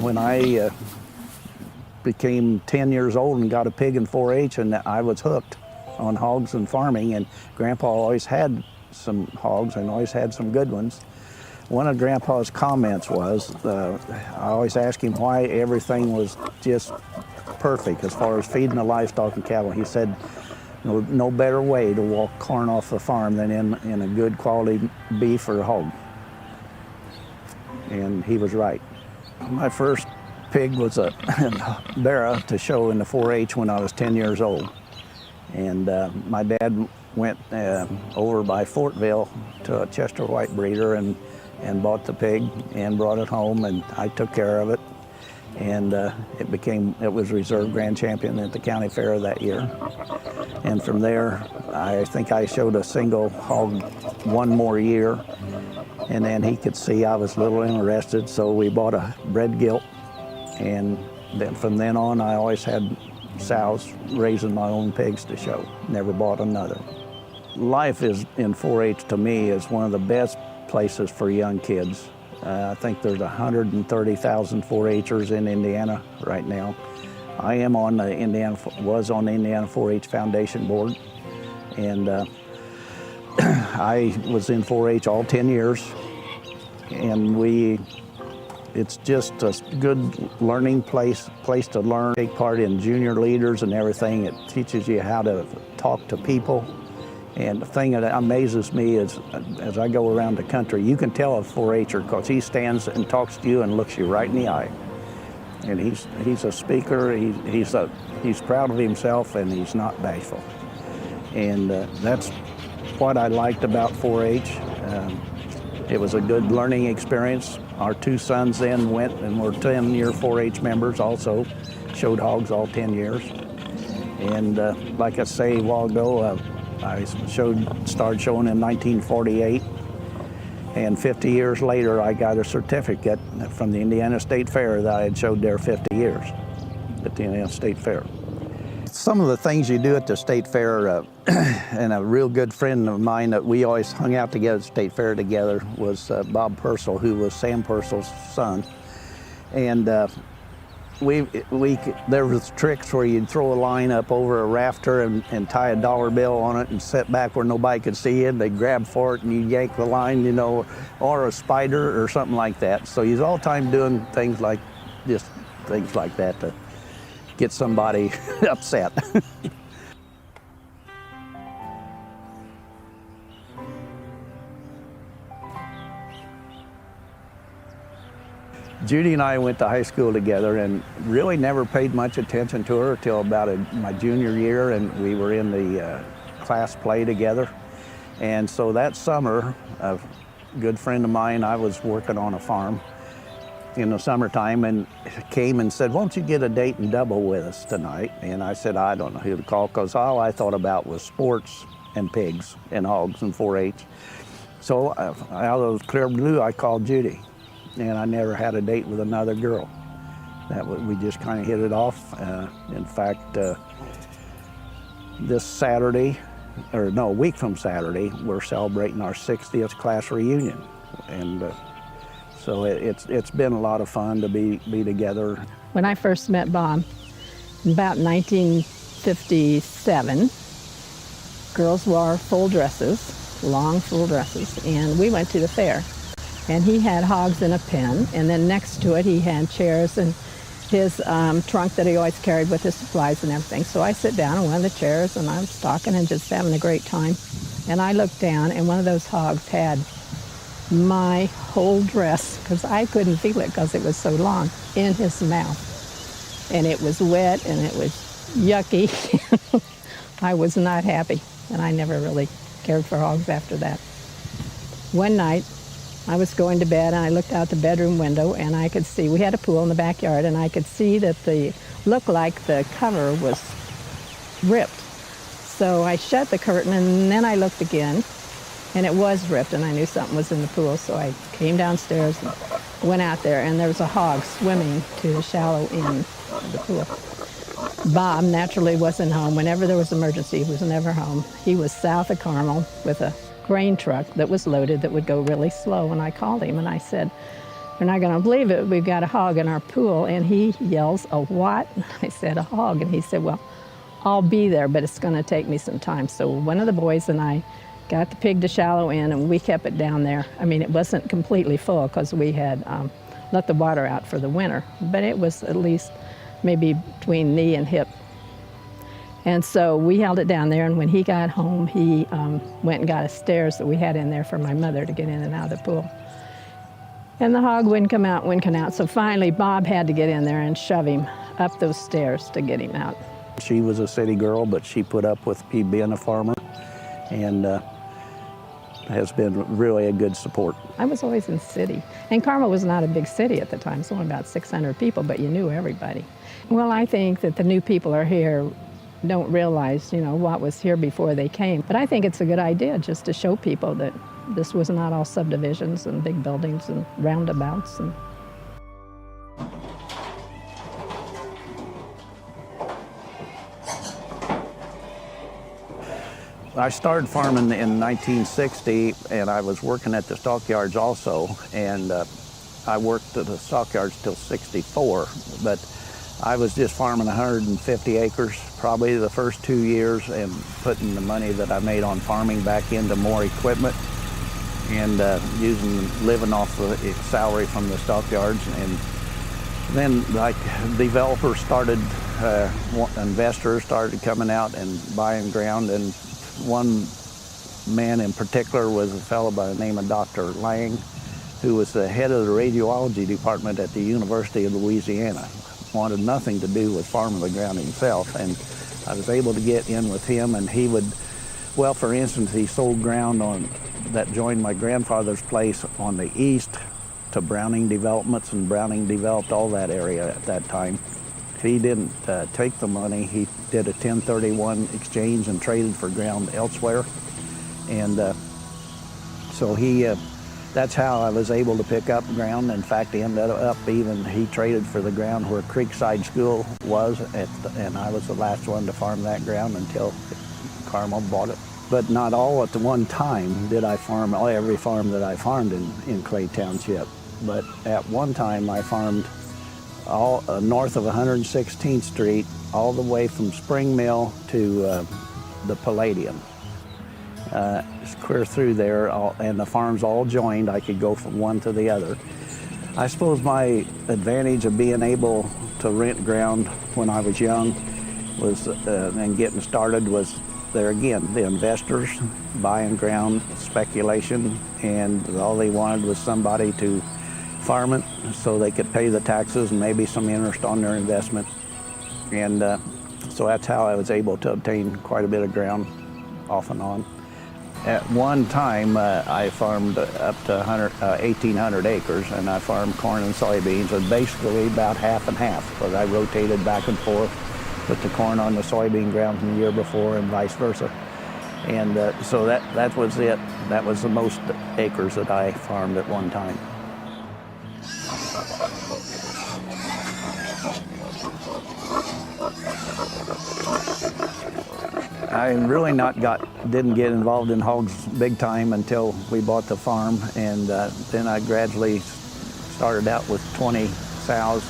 When I became 10 years old and got a pig in 4-H, and I was hooked on hogs and farming, and Grandpa always had some hogs and always had some good ones. One of Grandpa's comments was, I always asked him why everything was just perfect as far as feeding the livestock and cattle. He said, no better way to walk corn off the farm than in a good quality beef or hog. And he was right. My first pig was a Barra to show in the 4-H when I was 10 years old. And my dad went over by Fortville to a Chester White breeder and bought the pig and brought it home, and I took care of it. And it was reserve grand champion at the county fair that year. And from there, I think I showed a single hog one more year, and then he could see I was a little interested, so we bought a bred gilt. And then from then on, I always had sows raising my own pigs to show, never bought another. Life is in 4-H to me is one of the best places for young kids. I think there's 130,000 4-H'ers in Indiana right now. I am on the was on the Indiana 4-H Foundation board, and I was in 4-H all 10 years, and it's just a good learning place to learn. Take part in junior leaders and everything. It teaches you how to talk to people. And the thing that amazes me is, as I go around the country, you can tell a 4-H'er because he stands and talks to you and looks you right in the eye. And he's a speaker. He's proud of himself, and he's not bashful. And that's what I liked about 4-H. It was a good learning experience. Our two sons then went and were 10-year 4-H members also, showed hogs all 10 years. And like I say a while ago, I started showing in 1948, and 50 years later I got a certificate from the Indiana State Fair that I had showed there 50 years at the Indiana State Fair. Some of the things you do at the State Fair, and a real good friend of mine that we always hung out together at the State Fair together was Bob Purcell, who was Sam Purcell's son. And there was tricks where you'd throw a line up over a rafter and tie a dollar bill on it and sit back where nobody could see you, and they'd grab for it and you'd yank the line, or a spider or something like that. So he's all the time doing things like that to get somebody upset. Judy and I went to high school together and really never paid much attention to her till about my junior year, and we were in the class play together. And so that summer, a good friend of mine, I was working on a farm in the summertime, and came and said, "Won't you get a date and double with us tonight?" And I said, "I don't know who to call," because all I thought about was sports and pigs and hogs and 4-H. So out of the clear blue, I called Judy. And I never had a date with another girl. We just kind of hit it off. In fact, this Saturday, or no, a week from Saturday, we're celebrating our 60th class reunion. And so it's been a lot of fun to be together. When I first met Bob, in about 1957, girls wore full dresses, long full dresses, and we went to the fair. And he had hogs in a pen, and then next to it he had chairs and his trunk that he always carried with his supplies and everything. So I sit down on one of the chairs and I'm talking and just having a great time. And I looked down, and one of those hogs had my whole dress, because I couldn't feel it because it was so long, in his mouth. And it was wet and it was yucky. I was not happy, and I never really cared for hogs after that. One night, I was going to bed, and I looked out the bedroom window, and I could see, we had a pool in the backyard, and I could see that looked like the cover was ripped. So I shut the curtain, and then I looked again, and it was ripped, and I knew something was in the pool. So I came downstairs and went out there, and there was a hog swimming to the shallow end of the pool. Bob naturally wasn't home. Whenever there was an emergency, he was never home. He was south of Carmel with a grain truck that was loaded that would go really slow. And I called him and I said, "You're not going to believe it, we've got a hog in our pool." And he yells, "A what?" I said, "A hog." And he said, "Well, I'll be there, but it's going to take me some time." So one of the boys and I got the pig to shallow in, and we kept it down there. I mean, it wasn't completely full because we had let the water out for the winter, but it was at least maybe between knee and hip. And so we held it down there, and when he got home, he went and got us stairs that we had in there for my mother to get in and out of the pool. And the hog wouldn't come out. So finally, Bob had to get in there and shove him up those stairs to get him out. She was a city girl, but she put up with me being a farmer, and has been really a good support. I was always in the city, and Carmel was not a big city at the time. It's only about 600 people, but you knew everybody. Well, I think that the new people are here don't realize, what was here before they came. But I think it's a good idea just to show people that this was not all subdivisions and big buildings and roundabouts. I started farming in 1960, and I was working at the stockyards also, and I worked at the stockyards till 64, but I was just farming 150 acres probably the first 2 years, and putting the money that I made on farming back into more equipment, and living off the salary from the stockyards. And then developers started, investors started coming out and buying ground, and one man in particular was a fellow by the name of Dr. Lang, who was the head of the radiology department at the University of Louisiana. Wanted nothing to do with farming the ground himself, and I was able to get in with him, and he would, for instance, he sold ground that joined my grandfather's place on the east to Browning Developments, and Browning developed all that area at that time. He didn't take the money. He did a 1031 exchange and traded for ground elsewhere. And so that's how I was able to pick up ground. In fact, he traded for the ground where Creekside School was, and I was the last one to farm that ground until Carmel bought it. But not all at the one time did I farm every farm that I farmed in Clay Township. But at one time I farmed all north of 116th Street, all the way from Spring Mill to the Palladium. It's clear through there, and the farms all joined. I could go from one to the other. I suppose my advantage of being able to rent ground when I was young was, and getting started, was there again, the investors buying ground, speculation, and all they wanted was somebody to farm it so they could pay the taxes and maybe some interest on their investment. And so that's how I was able to obtain quite a bit of ground off and on. At one time, I farmed up to 1,800 acres, and I farmed corn and soybeans, and basically about half and half, because I rotated back and forth, put the corn on the soybean ground from the year before and vice versa. And so that was it. That was the most acres that I farmed at one time. I really didn't get involved in hogs big time until we bought the farm, and then I gradually started out with 20 sows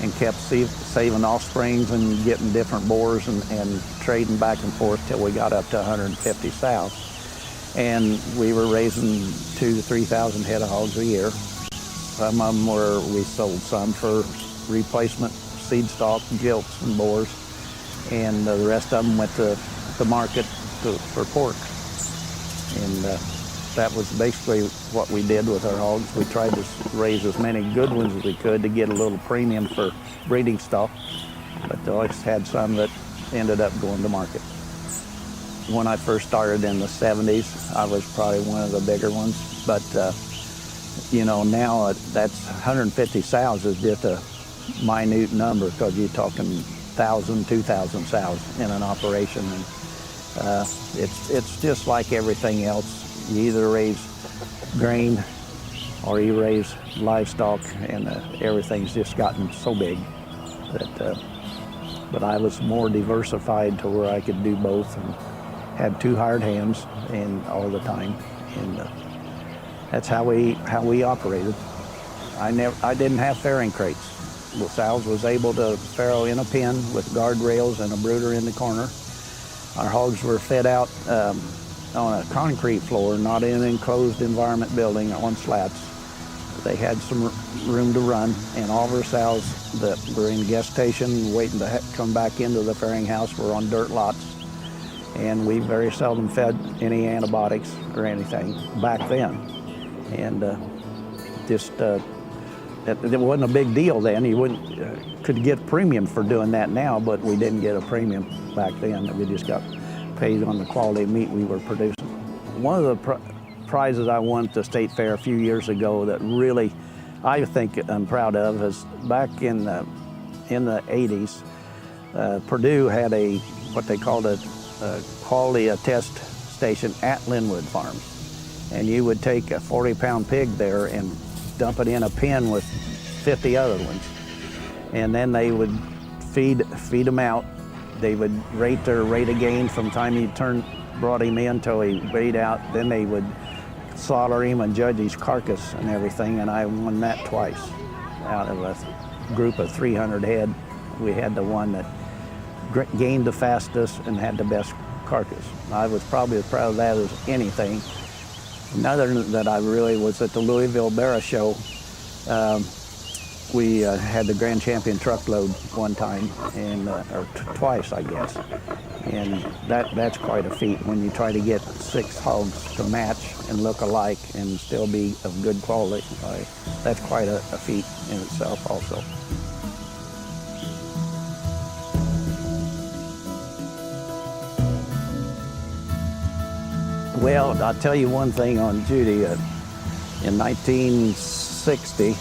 and kept saving offsprings and getting different boars and trading back and forth till we got up to 150 sows. And we were raising 2,000 to 3,000 head of hogs a year. Some of them we sold some for replacement seed stock, gilts, and boars, and the rest of them went to the market for pork. And that was basically what we did with our hogs. We tried to raise as many good ones as we could to get a little premium for breeding stock, but they always had some that ended up going to market. When I first started in the 70s, I was probably one of the bigger ones, but now that's 150 sows is just a minute number, because you're talking 1,000, 2,000 sows in an operation. And it's just like everything else. You either raise grain or you raise livestock, and everything's just gotten so big that, but I was more diversified to where I could do both, had two hired hands and all the time, and that's how we operated. I didn't have farrowing crates. The sows was able to farrow in a pen with guardrails and a brooder in the corner. Our hogs were fed out on a concrete floor, not in an enclosed environment building on slats. They had some room to run, and all of our sows that were in gestation waiting to come back into the farrowing house were on dirt lots. And we very seldom fed any antibiotics or anything back then. And it wasn't a big deal then. You could get a premium for doing that now, but we didn't get a premium back then. We just got paid on the quality of meat we were producing. One of the prizes I won at the state fair a few years ago that really I think I'm proud of is back in the 80s, Purdue had what they called a quality attest station at Linwood Farms. And you would take a 40-pound pig there and dump it in a pen with 50 other ones. And then they would feed them out. They would rate their rate of gain from the time you brought him in till he weighed out. Then they would slaughter him and judge his carcass and everything, and I won that twice. Out of a group of 300 head, we had the one that gained the fastest and had the best carcass. I was probably as proud of that as anything. Another that I really was at the Louisville Barra Show. We had the Grand Champion truckload one time, or twice, I guess. And that's quite a feat when you try to get 6 hogs to match and look alike and still be of good quality. That's quite a feat in itself also. Well, I'll tell you one thing on Judy. In 1960,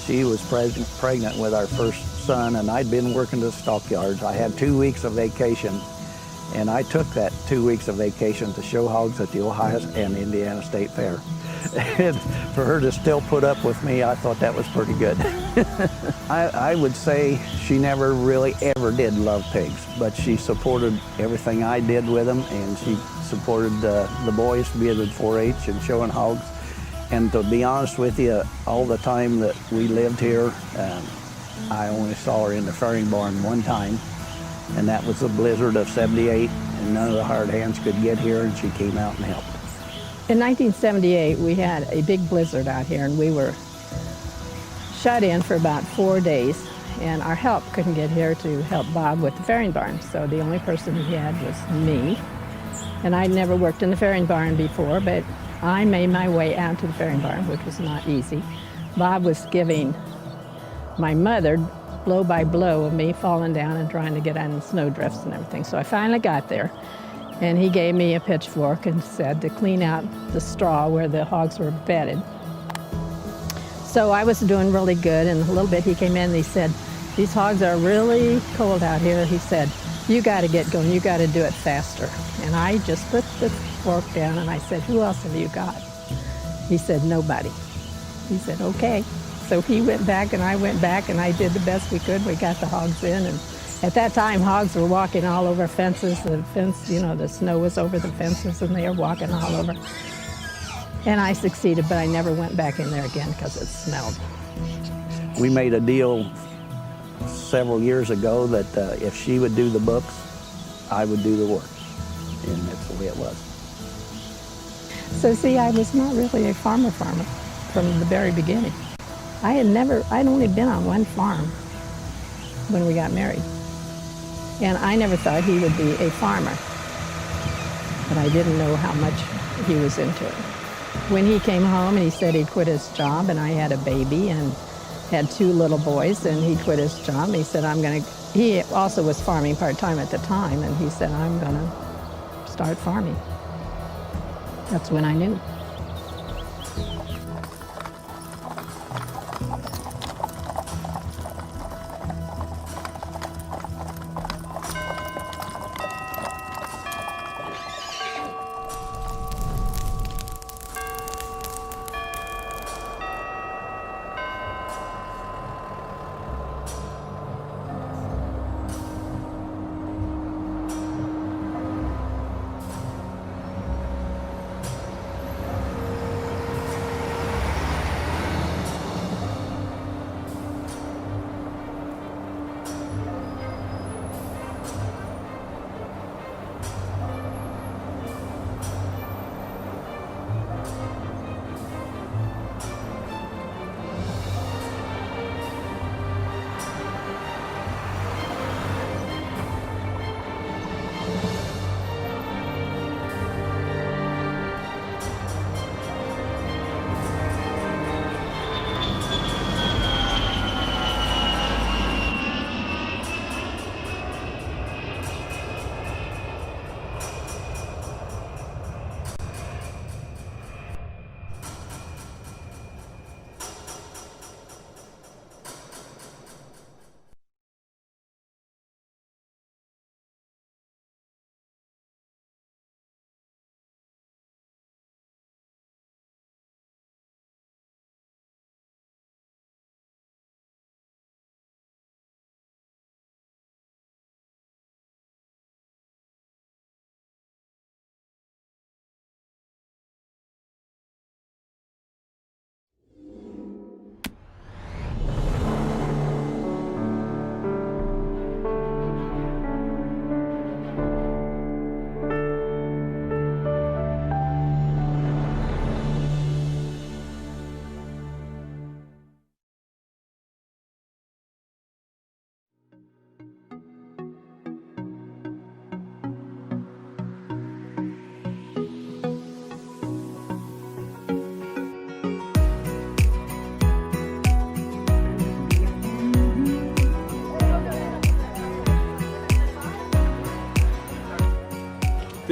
she was pregnant with our first son, and I'd been working the stockyards. I had 2 weeks of vacation, and I took that 2 weeks of vacation to show hogs at the Ohio and Indiana State Fair. And for her to still put up with me, I thought that was pretty good. I would say she never really ever did love pigs, but she supported everything I did with them, and she supported the boys being at 4-H and showing hogs. And to be honest with you, all the time that we lived here, I only saw her in the farrowing barn one time, and that was the blizzard of '78, and none of the hard hands could get here, and she came out and helped. In 1978, we had a big blizzard out here, and we were shut in for about 4 days, and our help couldn't get here to help Bob with the farrowing barn. So the only person he had was me, and I'd never worked in the farrowing barn before, but I made my way out to the farrowing barn, which was not easy. Bob was giving my mother blow by blow of me falling down and trying to get on the snow drifts and everything. So I finally got there, and he gave me a pitchfork and said to clean out the straw where the hogs were bedded. So I was doing really good, and a little bit he came in and he said, "These hogs are really cold out here." He said, "You got to get going, you got to do it faster." And I just put the fork down and I said, "Who else have you got?" He said, "Nobody." He said, "Okay." So he went back and I went back, and I did the best we could. We got the hogs in, and at that time hogs were walking all over fences. The fence, the snow was over the fences, and they were walking all over. And I succeeded, but I never went back in there again because it smelled. We made a deal several years ago that if she would do the books, I would do the work, and that's the way it was. So see, I was not really a farmer from the very beginning. I'd only been on one farm when we got married, and I never thought he would be a farmer, but I didn't know how much he was into it. When he came home and he said he'd quit his job, and I had a baby and had 2 little boys, and he quit his job. He said, he also was farming part-time at the time, and he said, "I'm gonna start farming." That's when I knew.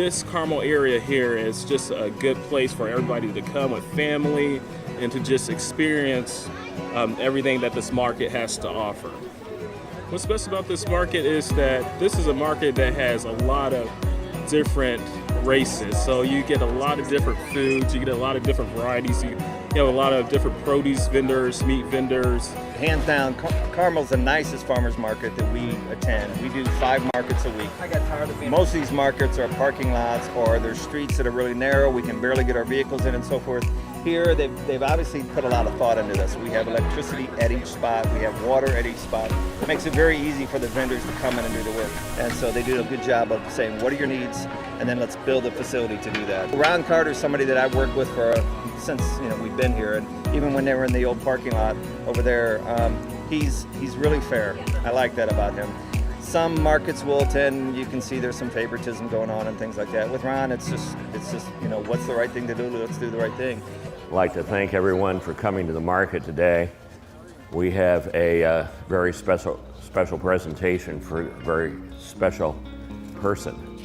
this Carmel area here is just a good place for everybody to come with family and to just experience everything that this market has to offer. What's best about this market is that this is a market that has a lot of different races. So you get a lot of different foods, you get a lot of different varieties. You have a lot of different produce vendors, meat vendors. Hands down, Carmel's the nicest farmers market that we attend. We do 5 markets a week. Most of these markets are parking lots, or there's streets that are really narrow. We can barely get our vehicles in and so forth. Here, they've obviously put a lot of thought into this. We have electricity at each spot. We have water at each spot. It makes it very easy for the vendors to come in and do the work. And so they do a good job of saying, what are your needs? And then let's build a facility to do that. Ron Carter's somebody that I've worked with since we've been here. And even when they were in the old parking lot over there, he's really fair. I like that about him. Some markets will attend, you can see there's some favoritism going on and things like that. With Ron, it's just what's the right thing to do? Let's do the right thing. I'd like to thank everyone for coming to the market today. We have a very special presentation for a very special person.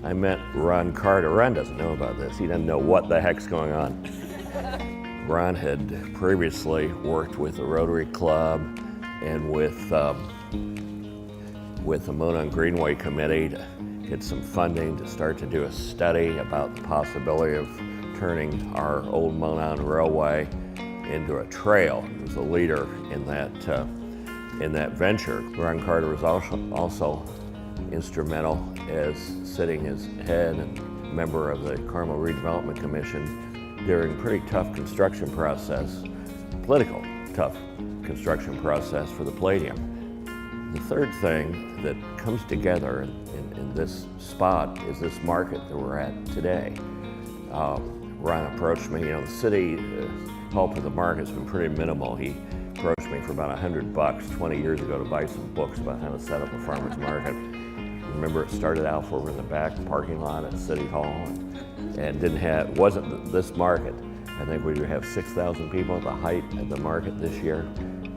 I met Ron Carter. Ron doesn't know about this. He doesn't know what the heck's going on. Ron had previously worked with the Rotary Club and with the Monon Greenway Committee to get some funding to start to do a study about the possibility of turning our old Monon Railway into a trail. He was a leader in that venture. Ron Carter was also instrumental as sitting as head and member of the Carmel Redevelopment Commission during a pretty tough construction process, political tough construction process for the Palladium. The third thing that comes together in this spot is this market that we're at today. Ron approached me. The city help with the market's been pretty minimal. He approached me for about $100 20 years ago to buy some books about how to set up a farmer's market. Remember, it started out over in the back parking lot at City Hall and wasn't this market. I think we have 6,000 people at the height of the market this year.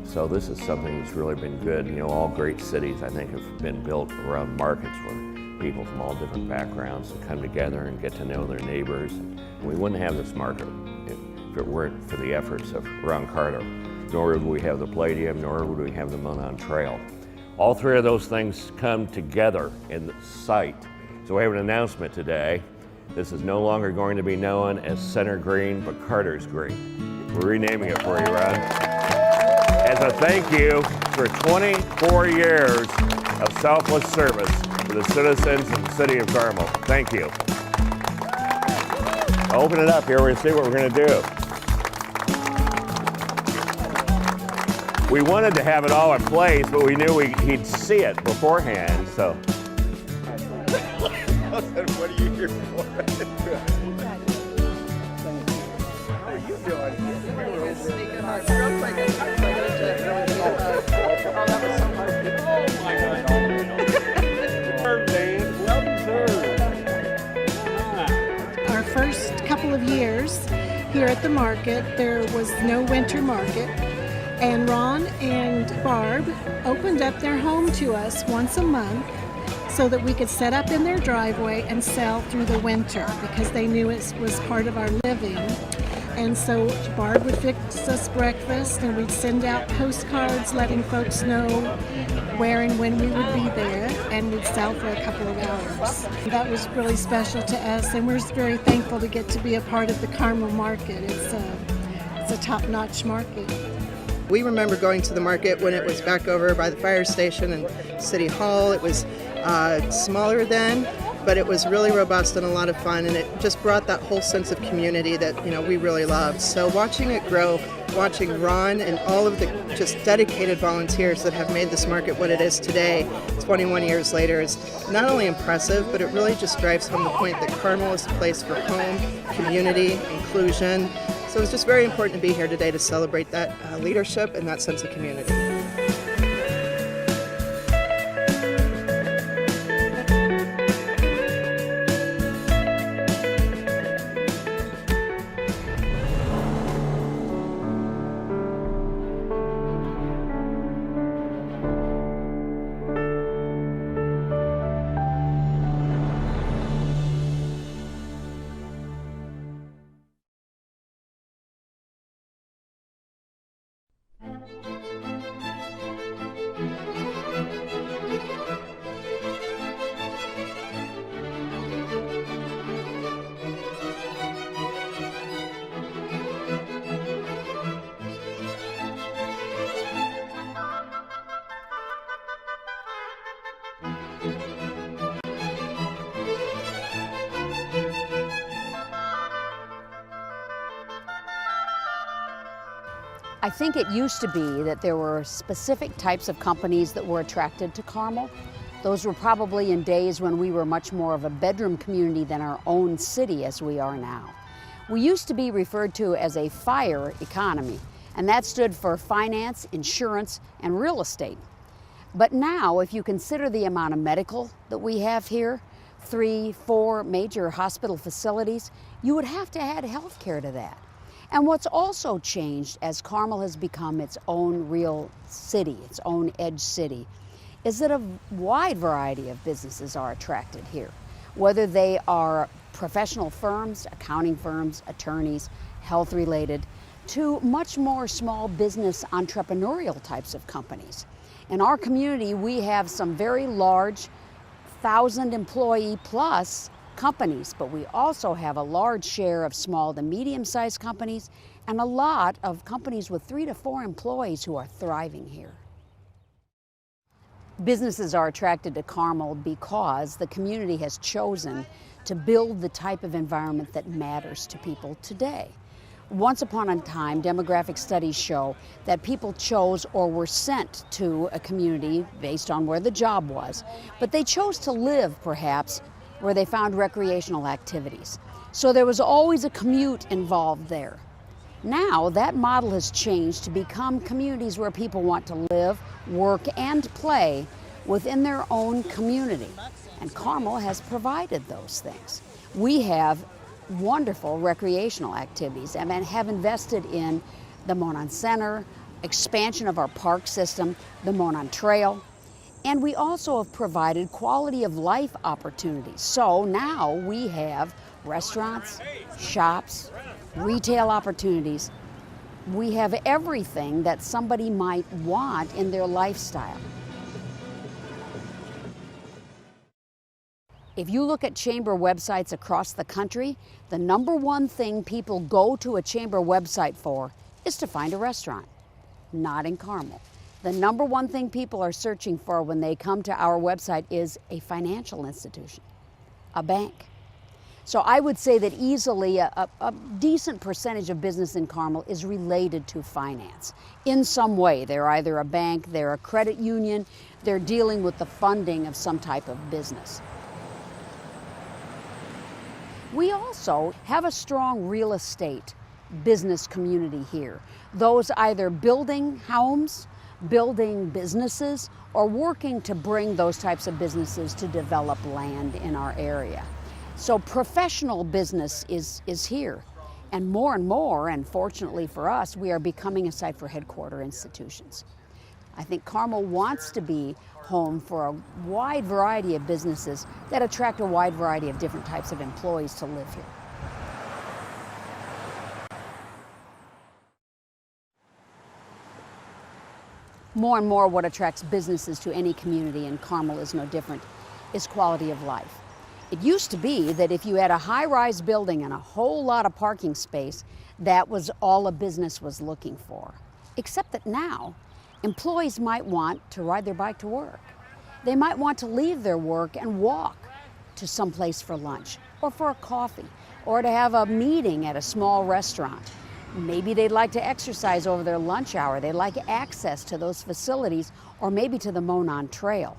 So this is something that's really been good. All great cities, I think, have been built around markets where people from all different backgrounds come together and get to know their neighbors. We wouldn't have this market if it weren't for the efforts of Ron Carter. Nor would we have the Palladium, nor would we have the Monon Trail. All 3 of those things come together in the site. So we have an announcement today. This is no longer going to be known as Center Green, but Carter's Green. We're renaming it for you, Ron. As a thank you for 24 years of selfless service to the citizens of the city of Carmel. Thank you. I'll open it up here. We're going to see what we're going to do. We wanted to have it all in place, but we knew he'd see it beforehand, so. What are you here for? How are you doing? Our first couple of years here at the market, there was no winter market. And Ron and Barb opened up their home to us once a month so that we could set up in their driveway and sell through the winter because they knew it was part of our living. And so Barb would fix us breakfast and we'd send out postcards letting folks know where and when we would be there, and we'd sell for a couple of hours. That was really special to us, and we're very thankful to get to be a part of the Carmel market. It's a top-notch market. We remember going to the market when it was back over by the fire station and City Hall. It was smaller then, but it was really robust and a lot of fun, and it just brought that whole sense of community that we really loved. So watching it grow, watching Ron and all of the just dedicated volunteers that have made this market what it is today, 21 years later, is not only impressive, but it really just drives home the point that Carmel is a place for home, community, inclusion. So it's just very important to be here today to celebrate that leadership and that sense of community. I think it used to be that there were specific types of companies that were attracted to Carmel. Those were probably in days when we were much more of a bedroom community than our own city as we are now. We used to be referred to as a FIRE economy, and that stood for finance, insurance, and real estate. But now, if you consider the amount of medical that we have here, 3, 4 major hospital facilities, you would have to add healthcare to that. And what's also changed as Carmel has become its own real city, its own edge city, is that a wide variety of businesses are attracted here, whether they are professional firms, accounting firms, attorneys, health-related, to much more small business entrepreneurial types of companies. In our community, we have some very large 1,000-employee plus companies, but we also have a large share of small to medium-sized companies and a lot of companies with 3 to 4 employees who are thriving here. Businesses are attracted to Carmel because the community has chosen to build the type of environment that matters to people today. Once upon a time, demographic studies show that people chose or were sent to a community based on where the job was, but they chose to live perhaps where they found recreational activities. So there was always a commute involved there. Now that model has changed to become communities where people want to live, work, and play within their own community. And Carmel has provided those things. We have wonderful recreational activities and have invested in the Monon Center, expansion of our park system, the Monon Trail, and we also have provided quality of life opportunities. So now we have restaurants, shops, retail opportunities. We have everything that somebody might want in their lifestyle. If you look at chamber websites across the country, the #1 thing people go to a chamber website for is to find a restaurant. Not in Carmel. The #1 thing people are searching for when they come to our website is a financial institution, a bank. So I would say that easily a decent percentage of business in Carmel is related to finance. In some way, they're either a bank, they're a credit union, they're dealing with the funding of some type of business. We also have a strong real estate business community here. Those either building homes, building businesses, or working to bring those types of businesses to develop land in our area. So professional business is here. And more, and fortunately for us, we are becoming a site for headquarter institutions. I think Carmel wants to be home for a wide variety of businesses that attract a wide variety of different types of employees to live here. More and more what attracts businesses to any community, and Carmel is no different, is quality of life. It used to be that if you had a high-rise building and a whole lot of parking space, that was all a business was looking for. Except that now, employees might want to ride their bike to work. They might want to leave their work and walk to someplace for lunch, or for a coffee, or to have a meeting at a small restaurant. Maybe they'd like to exercise over their lunch hour. They'd like access to those facilities, or maybe to the Monon Trail.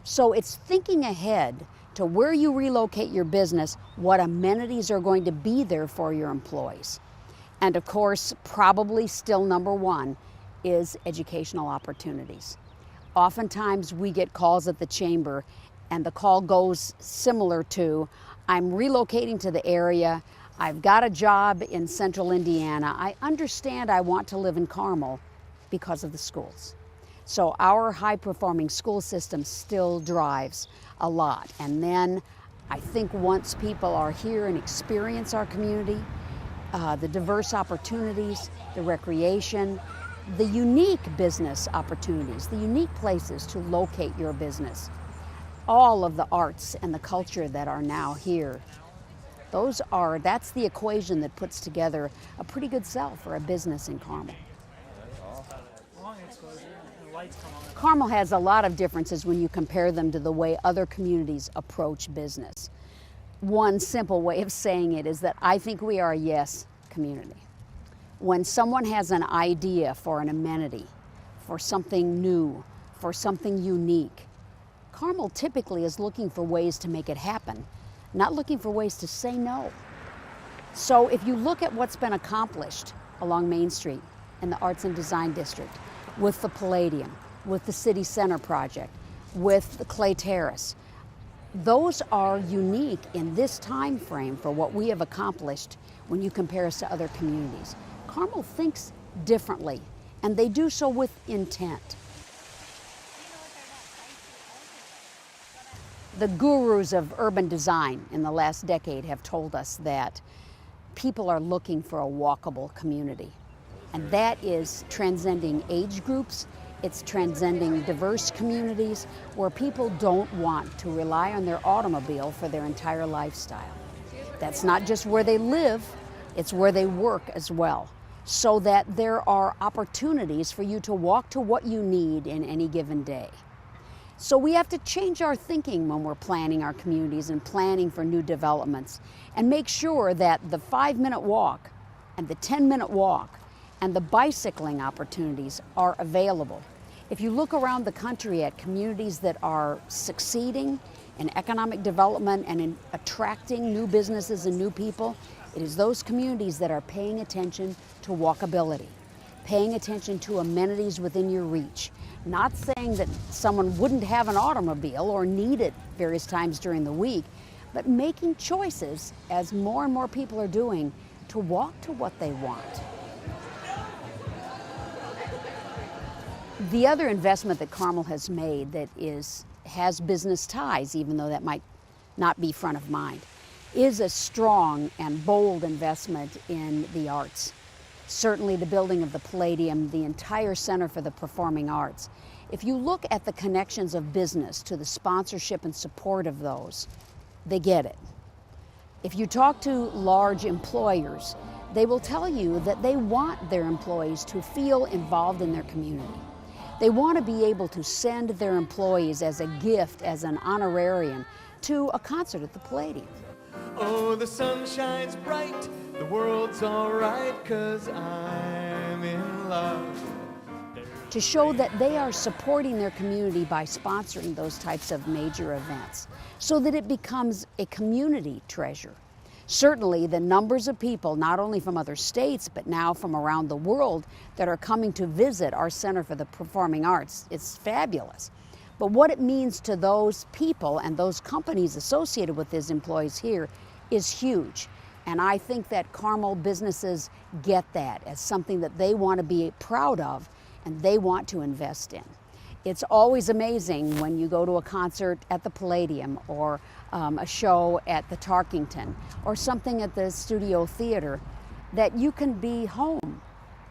So it's thinking ahead to where you relocate your business, what amenities are going to be there for your employees. And of course, probably still #1 is educational opportunities. Oftentimes we get calls at the chamber, and the call goes similar to, I'm relocating to the area, I've got a job in central Indiana, I understand I want to live in Carmel because of the schools. So our high-performing school system still drives a lot. And then I think once people are here and experience our community, the diverse opportunities, the recreation, the unique business opportunities, the unique places to locate your business, all of the arts and the culture that are now here, that's the equation that puts together a pretty good sell for a business in Carmel. Carmel has a lot of differences when you compare them to the way other communities approach business. One simple way of saying it is that I think we are a yes community. When someone has an idea for an amenity, for something new, for something unique, Carmel typically is looking for ways to make it happen, not looking for ways to say no. So if you look at what's been accomplished along Main Street in the Arts and Design District, with the Palladium, with the City Center project, with the Clay Terrace, those are unique in this time frame for what we have accomplished when you compare us to other communities. Carmel thinks differently, and they do so with intent. The gurus of urban design in the last decade have told us that people are looking for a walkable community. And that is transcending age groups, it's transcending diverse communities where people don't want to rely on their automobile for their entire lifestyle. That's not just where they live, it's where they work as well, so that there are opportunities for you to walk to what you need in any given day. So we have to change our thinking when we're planning our communities and planning for new developments, and make sure that the 5-minute walk and the 10-minute walk and the bicycling opportunities are available. If you look around the country at communities that are succeeding in economic development and in attracting new businesses and new people, it is those communities that are paying attention to walkability, paying attention to amenities within your reach, not saying that someone wouldn't have an automobile or need it various times during the week, but making choices, as more and more people are doing, to walk to what they want. The other investment that Carmel has made that has business ties, even though that might not be front of mind, is a strong and bold investment in the arts. Certainly the building of the Palladium, the entire Center for the Performing Arts. If you look at the connections of business to the sponsorship and support of those, they get it. If you talk to large employers, they will tell you that they want their employees to feel involved in their community. They want to be able to send their employees as a gift, as an honorarium, to a concert at the Palladium. Oh, the sun shines bright, the world's all right, 'cause I'm in love. To show that they are supporting their community by sponsoring those types of major events, so that it becomes a community treasure. Certainly the numbers of people, not only from other states, but now from around the world, that are coming to visit our Center for the Performing Arts, it's fabulous. But what it means to those people and those companies associated with these employees here is huge. And I think that Carmel businesses get that as something that they want to be proud of and they want to invest in. It's always amazing when you go to a concert at the Palladium or a show at the Tarkington or something at the Studio Theater that you can be home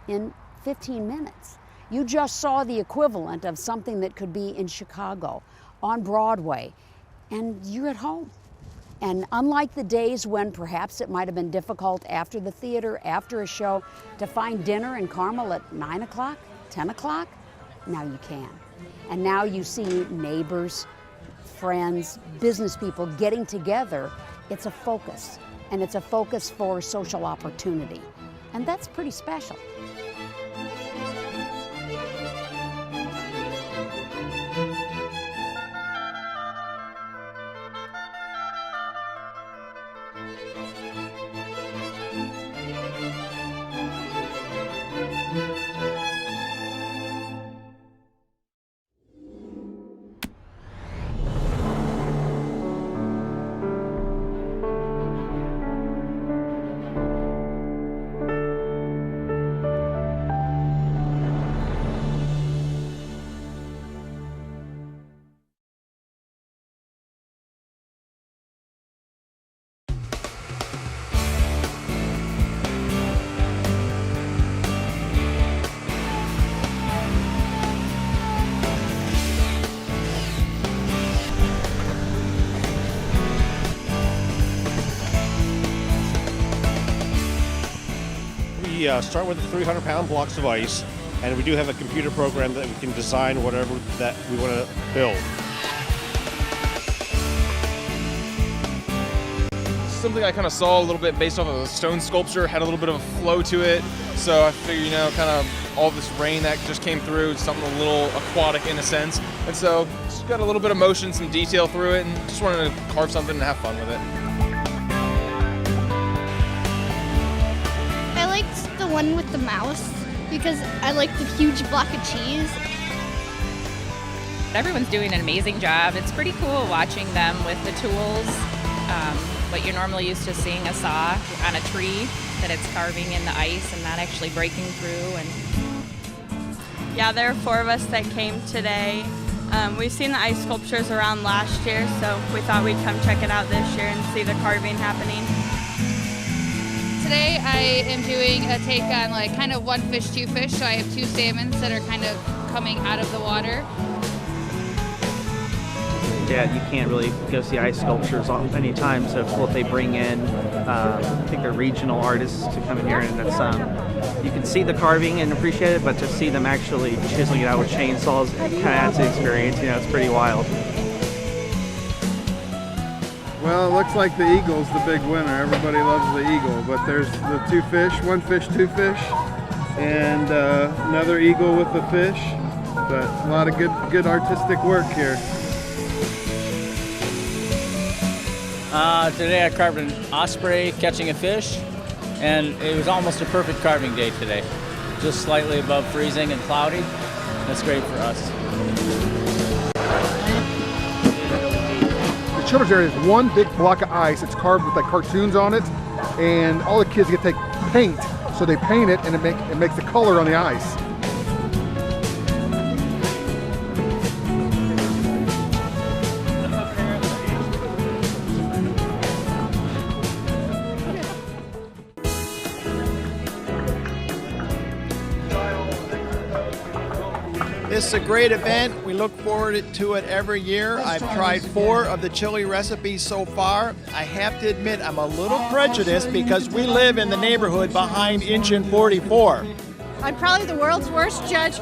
in 15 minutes. You just saw the equivalent of something that could be in Chicago, on Broadway, and you're at home. And unlike the days when perhaps it might have been difficult after the theater, after a show, to find dinner in Carmel at 9 o'clock, 10 o'clock, now you can. And now you see neighbors, friends, business people getting together. It's a focus, and it's a focus for social opportunity. And that's pretty special. we start with the 300-pound blocks of ice, and we do have a computer program that we can design whatever that we want to build. Something I kind of saw a little bit based off of a stone sculpture, had a little bit of a flow to it. So I figured, you know, kind of all this rain that just came through, something a little aquatic in a sense. And so just got a little bit of motion, some detail through it, and just wanted to carve something and have fun with it. I liked the one with the mouse because I like the huge block of cheese. Everyone's doing an amazing job. It's pretty cool watching them with the tools. What you're normally used to seeing a saw on a tree, that it's carving in the ice and not actually breaking through. And yeah, there are 4 of us that came today. We've seen the ice sculptures around last year, so we thought we'd come check it out this year and see the carving happening. Today I am doing a take on like kind of one fish, two fish. So I have 2 salmons that are kind of coming out of the water. Yeah, you can't really go see ice sculptures any time, so what they bring in, I think they're regional artists to come in here, and it's you can see the carving and appreciate it, but to see them actually chiseling it out with chainsaws, it kind of adds to the experience. You know, it's pretty wild. Well, it looks like the eagle's the big winner. Everybody loves the eagle, but there's the 2 fish, 1 fish, 2 fish, and another eagle with the fish. But a lot of good artistic work here. Today I carved an osprey catching a fish, and it was almost a perfect carving day today. Just slightly above freezing and cloudy. That's great for us. The children's area is one big block of ice. It's carved with like cartoons on it, and all the kids get to take paint, so they paint it, and it makes the color on the ice. This is a great event. We look forward to it every year. I've tried 4 of the chili recipes so far. I have to admit I'm a little prejudiced because we live in the neighborhood behind Engine 44. I'm probably the world's worst judge